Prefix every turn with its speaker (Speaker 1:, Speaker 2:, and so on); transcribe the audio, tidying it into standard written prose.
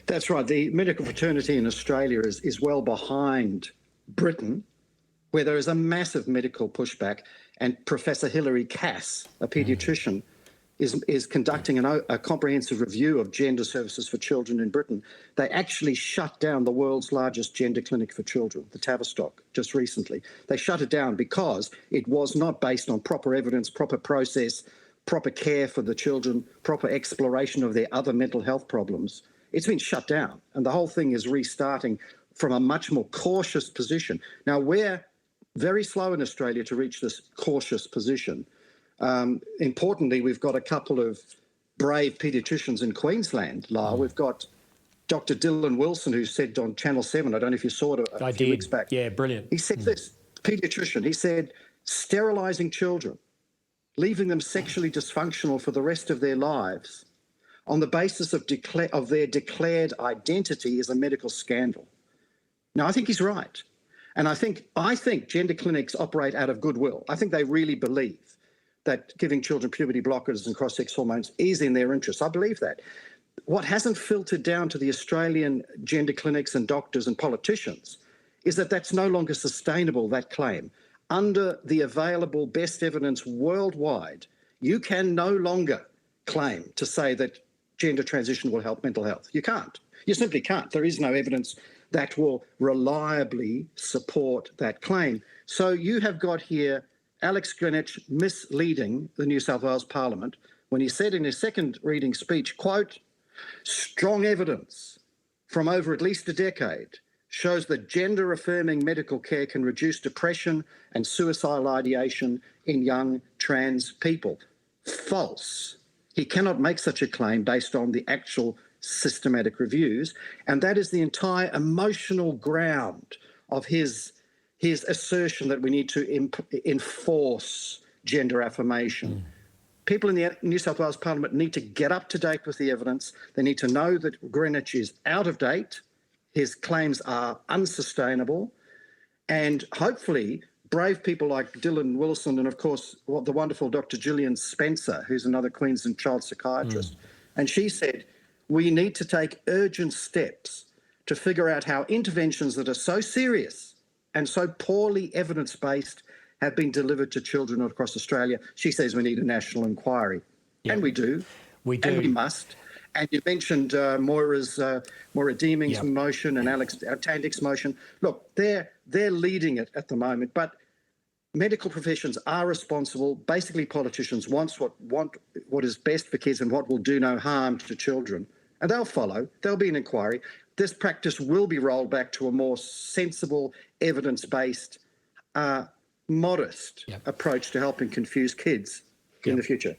Speaker 1: That's right. The medical fraternity in Australia is well behind Britain, where there is a massive medical pushback. And Professor Hilary Cass, a paediatrician, is conducting a comprehensive review of gender services for children in Britain. They actually shut down the world's largest gender clinic for children, the Tavistock, just recently. They shut it down because it was not based on proper evidence, proper process, proper care for the children, proper exploration of their other mental health problems. It's been shut down, and the whole thing is restarting from a much more cautious position. Now, we're very slow in Australia to reach this cautious position. Importantly, we've got a couple of brave paediatricians in Queensland, Lyle. We've got Dr. Dylan Wilson, who said on Channel 7, I don't know if you saw it a few weeks back.
Speaker 2: Yeah, brilliant.
Speaker 1: He said this, paediatrician, he said, sterilising children, leaving them sexually dysfunctional for the rest of their lives on the basis of their declared identity is a medical scandal. Now, I think he's right. And I think gender clinics operate out of goodwill. I think they really believe that giving children puberty blockers and cross-sex hormones is in their interest. I believe that. What hasn't filtered down to the Australian gender clinics and doctors and politicians is that that's no longer sustainable, that claim. Under the available best evidence worldwide, you can no longer claim to say that gender transition will help mental health. You can't. You simply can't. There is no evidence that will reliably support that claim. So you have got here Alex Greenwich misleading the New South Wales Parliament when he said in his second reading speech, quote, strong evidence from over at least a decade shows that gender-affirming medical care can reduce depression and suicidal ideation in young trans people. False. He cannot make such a claim based on the actual systematic reviews, and that is the entire emotional ground of his assertion that we need to enforce gender affirmation. People in the New South Wales Parliament need to get up to date with the evidence. They need to know that Greenwich is out of date, his claims are unsustainable, and hopefully brave people like Dylan Wilson and, of course, the wonderful Dr. Gillian Spencer, who's another Queensland child psychiatrist, and she said, we need to take urgent steps to figure out how interventions that are so serious and so poorly evidence-based have been delivered to children across Australia. She says we need a national inquiry.
Speaker 2: Yeah.
Speaker 1: And we do.
Speaker 2: We do.
Speaker 1: And we must. And you mentioned Moira Deeming's motion and Alex Tandik's motion. Look, they're leading it at the moment, but medical professions are responsible. Basically, politicians want what is best for kids and what will do no harm to children. And they'll follow. There'll be an inquiry. This practice will be rolled back to a more sensible, evidence-based, modest approach to helping confuse kids in the future.